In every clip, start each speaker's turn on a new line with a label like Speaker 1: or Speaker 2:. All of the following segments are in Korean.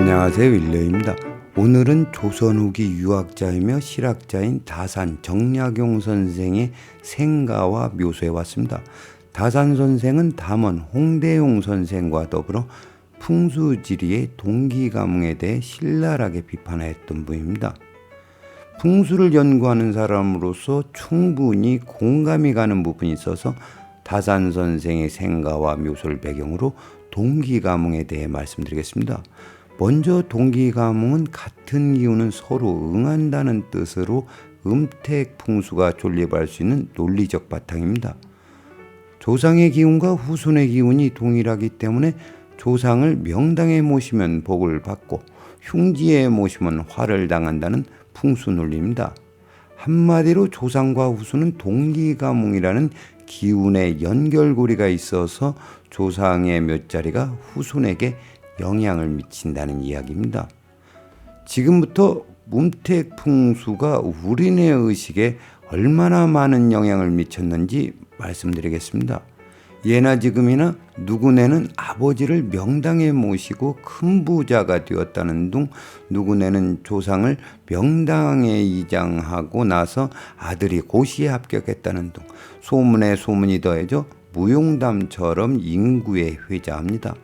Speaker 1: 안녕하세요, 윌레입니다. 오늘은 조선 후기 유학자이며 실학자인 다산 정약용 선생의 생가와 묘소에 왔습니다. 다산 선생은 담원 홍대용 선생과 더불어 풍수지리의 동기가뭉에 대해 신랄하게 비판했던 분입니다. 풍수를 연구하는 사람으로서 충분히 공감이 가는 부분이 있어서 다산 선생의 생가와 묘소를 배경으로 동기가뭉에 대해 말씀드리겠습니다. 먼저 동기가뭉은 같은 기운은 서로 응한다는 뜻으로 음택풍수가 존립할 수 있는 논리적 바탕입니다. 조상의 기운과 후손의 기운이 동일하기 때문에 조상을 명당에 모시면 복을 받고 흉지에 모시면 화를 당한다는 풍수 논리입니다. 한마디로 조상과 후손은 동기가뭉이라는 기운의 연결고리가 있어서 조상의 몇 자리가 후손에게 영향을 미친다는 이야기입니다. 지금부터 음택풍수가 우리네 의식에 얼마나 많은 영향을 미쳤는지 말씀드리겠습니다. 예나 지금이나 누구네는 아버지를 명당에 모시고 큰 부자가 되었다는 둥, 누구네는 조상을 명당에 이장하고 나서 아들이 고시에 합격했다는 둥, 소문에 소문이 더해져 무용담처럼 인구에 회자합니다.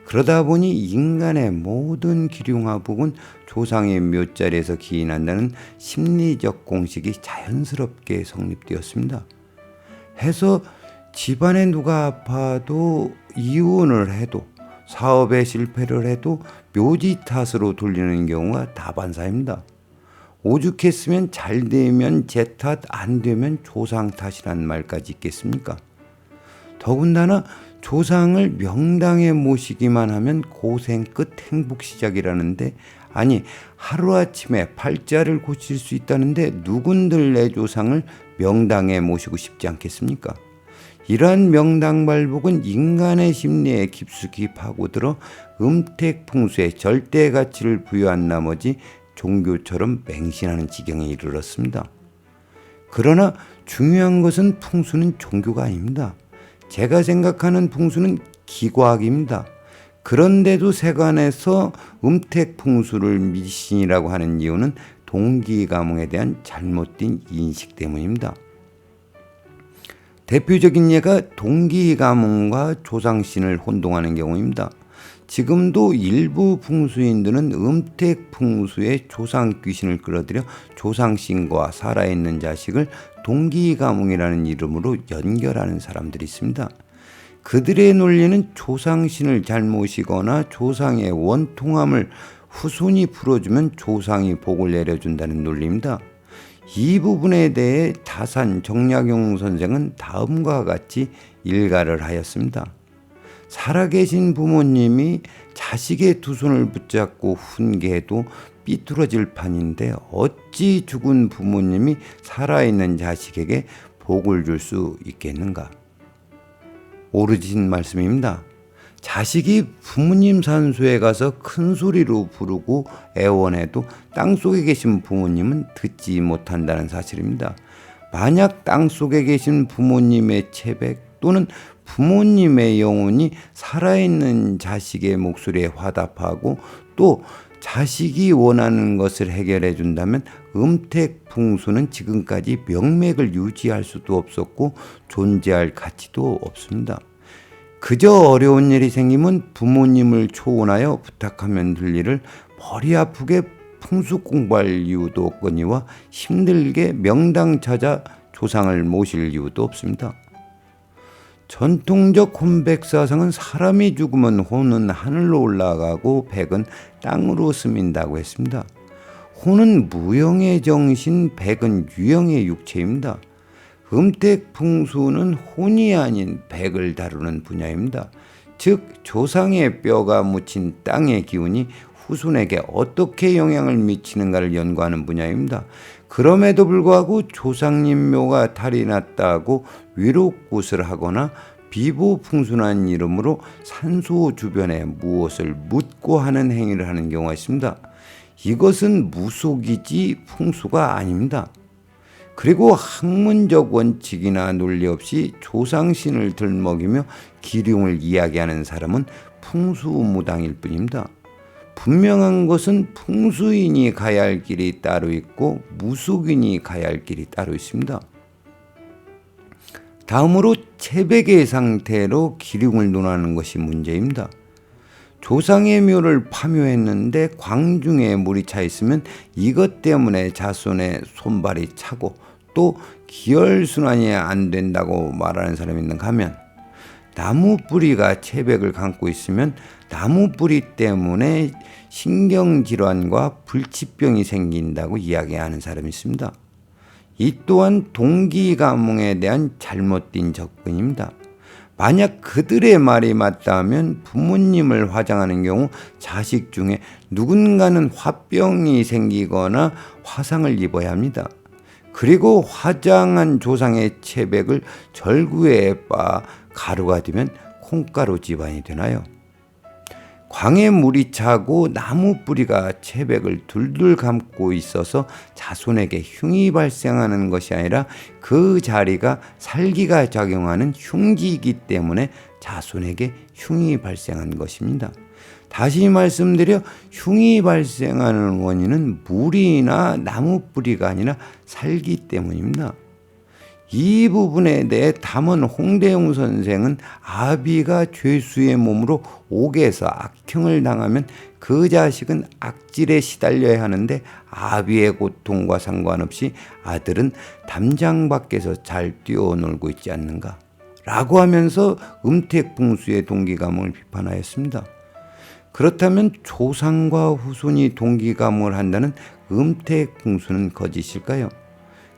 Speaker 1: 그러다 보니 인간의 모든 기륭화복은 조상의 묘자리에서 기인한다는 심리적 공식이 자연스럽게 성립되었습니다. 해서 집안에 누가 아파도 이혼을 해도 사업에 실패를 해도 묘지 탓으로 돌리는 경우가 다반사입니다. 오죽했으면 잘 되면 제 탓, 안 되면 조상 탓이란 말까지 있겠습니까? 더군다나 조상을 명당에 모시기만 하면 고생 끝 행복 시작이라는데, 아니 하루아침에 팔자를 고칠 수 있다는데 누군들 내 조상을 명당에 모시고 싶지 않겠습니까? 이러한 명당발복은 인간의 심리에 깊숙이 파고들어 음택풍수에 절대 가치를 부여한 나머지 종교처럼 맹신하는 지경에 이르렀습니다. 그러나 중요한 것은 풍수는 종교가 아닙니다. 제가 생각하는 풍수는 기과학입니다. 그런데도 세간에서 음택풍수를 미신이라고 하는 이유는 동기가뭉에 대한 잘못된 인식 때문입니다. 대표적인 예가 동기가뭉과 조상신을 혼동하는 경우입니다. 지금도 일부 풍수인들은 음택풍수에 조상귀신을 끌어들여 조상신과 살아있는 자식을 동기가뭉이라는 이름으로 연결하는 사람들이 있습니다. 그들의 논리는 조상신을 잘 모시거나 조상의 원통함을 후손이 풀어주면 조상이 복을 내려준다는 논리입니다. 이 부분에 대해 다산 정약용 선생은 다음과 같이 일가를 하였습니다. 살아계신 부모님이 자식의 두 손을 붙잡고 훈계해도 삐뚤어질 판인데 어찌 죽은 부모님이 살아있는 자식에게 복을 줄 수 있겠는가? 오르진 말씀입니다. 자식이 부모님 산소에 가서 큰 소리로 부르고 애원해도 땅속에 계신 부모님은 듣지 못한다는 사실입니다. 만약 땅속에 계신 부모님의 체백 또는 부모님의 영혼이 살아있는 자식의 목소리에 화답하고 또 자식이 원하는 것을 해결해 준다면 음택풍수는 지금까지 명맥을 유지할 수도 없었고 존재할 가치도 없습니다. 그저 어려운 일이 생기면 부모님을 초원하여 부탁하면 될 일을 머리 아프게 풍수 공부할 이유도 없거니와 힘들게 명당 찾아 조상을 모실 이유도 없습니다. 전통적 혼백사상은 사람이 죽으면 혼은 하늘로 올라가고 백은 땅으로 스민다고 했습니다. 혼은 무형의 정신, 백은 유형의 육체입니다. 음택풍수는 혼이 아닌 백을 다루는 분야입니다. 즉 조상의 뼈가 묻힌 땅의 기운이 후손에게 어떻게 영향을 미치는가를 연구하는 분야입니다. 그럼에도 불구하고 조상님 묘가 탈이 났다고 위로굿을 하거나 비보풍수라는 이름으로 산소 주변에 무엇을 묻고 하는 행위를 하는 경우가 있습니다. 이것은 무속이지 풍수가 아닙니다. 그리고 학문적 원칙이나 논리 없이 조상신을 들먹이며 기륭을 이야기하는 사람은 풍수무당일 뿐입니다. 분명한 것은 풍수인이 가야 할 길이 따로 있고 무속인이 가야 할 길이 따로 있습니다. 다음으로 채백의 상태로 기륭을 논하는 것이 문제입니다. 조상의 묘를 파묘했는데 광중에 물이 차 있으면 이것 때문에 자손의 손발이 차고 또 기혈순환이 안 된다고 말하는 사람이 있는가 하면, 나무 뿌리가 채백을 감고 있으면 나무 뿌리 때문에 신경질환과 불치병이 생긴다고 이야기하는 사람이 있습니다. 이 또한 동기가몽에 대한 잘못된 접근입니다. 만약 그들의 말이 맞다면 부모님을 화장하는 경우 자식 중에 누군가는 화병이 생기거나 화상을 입어야 합니다. 그리고 화장한 조상의 채백을 절구에 빻아 가루가 되면 콩가루 집안이 되나요? 광에 물이 차고 나무 뿌리가 채백을 둘둘 감고 있어서 자손에게 흉이 발생하는 것이 아니라 그 자리가 살기가 작용하는 흉기이기 때문에 자손에게 흉이 발생한 것입니다. 다시 말씀드려 흉이 발생하는 원인은 물이나 나무 뿌리가 아니라 살기 때문입니다. 이 부분에 대해 담은 홍대웅 선생은 아비가 죄수의 몸으로 옥에서 악형을 당하면 그 자식은 악질에 시달려야 하는데 아비의 고통과 상관없이 아들은 담장 밖에서 잘 뛰어놀고 있지 않는가? 라고 하면서 음택풍수의 동기가몽을 비판하였습니다. 그렇다면 조상과 후손이 동기가몽을 한다는 음택풍수는 거짓일까요?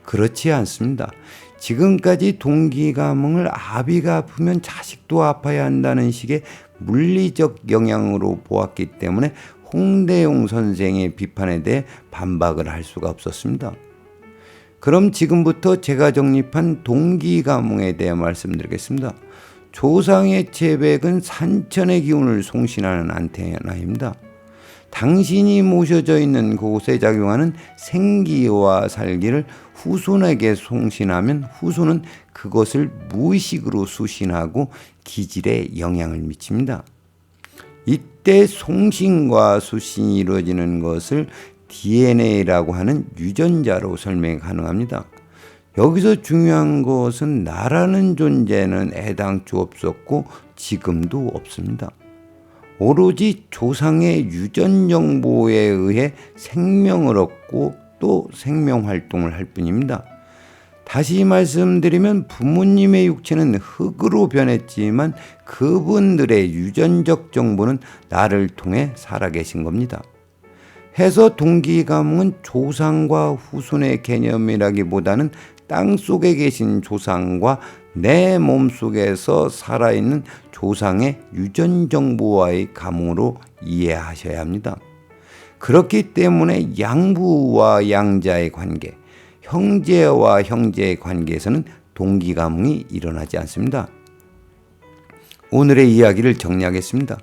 Speaker 1: 그렇지 않습니다. 지금까지 동기가몽을 아비가 아프면 자식도 아파야 한다는 식의 물리적 영향으로 보았기 때문에 홍대용 선생의 비판에 대해 반박을 할 수가 없었습니다. 그럼 지금부터 제가 정립한 동기가몽에 대해 말씀드리겠습니다. 조상의 채백은 산천의 기운을 송신하는 안테나입니다. 당신이 모셔져 있는 곳에 작용하는 생기와 살기를 후손에게 송신하면 후손은 그것을 무의식으로 수신하고 기질에 영향을 미칩니다. 이때 송신과 수신이 이루어지는 것을 DNA라고 하는 유전자로 설명이 가능합니다. 여기서 중요한 것은 나라는 존재는 애당초 없었고 지금도 없습니다. 오로지 조상의 유전 정보에 의해 생명을 얻고 또 생명 활동을 할 뿐입니다. 다시 말씀드리면 부모님의 육체는 흙으로 변했지만 그분들의 유전적 정보는 나를 통해 살아계신 겁니다. 해서 동기가몽은 조상과 후손의 개념이라기보다는 땅속에 계신 조상과 내 몸속에서 살아있는 조상의 유전 정보와의 가몽으로 이해하셔야 합니다. 그렇기 때문에 양부와 양자의 관계, 형제와 형제의 관계에서는 동기가몽이 일어나지 않습니다. 오늘의 이야기를 정리하겠습니다.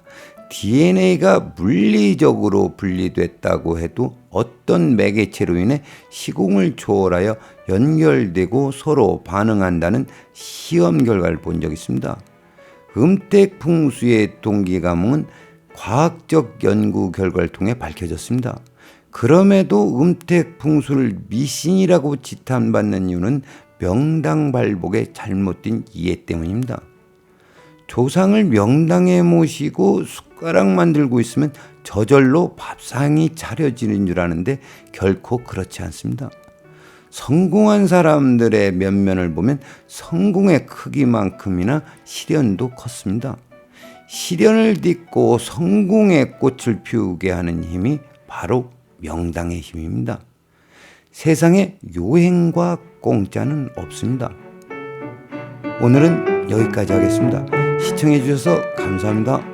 Speaker 1: DNA가 물리적으로 분리됐다고 해도 어떤 매개체로 인해 시공을 초월하여 연결되고 서로 반응한다는 시험 결과를 본 적이 있습니다. 음택풍수의 동기가몽은 과학적 연구 결과를 통해 밝혀졌습니다. 그럼에도 음택풍수를 미신이라고 지탄받는 이유는 명당발복의 잘못된 이해 때문입니다. 조상을 명당에 모시고 숟가락 만들고 있으면 저절로 밥상이 차려지는 줄 아는데 결코 그렇지 않습니다. 성공한 사람들의 면면을 보면 성공의 크기만큼이나 시련도 컸습니다. 시련을 딛고 성공의 꽃을 피우게 하는 힘이 바로 명당의 힘입니다. 세상에 요행과 공짜는 없습니다. 오늘은 여기까지 하겠습니다. 시청해 주셔서 감사합니다.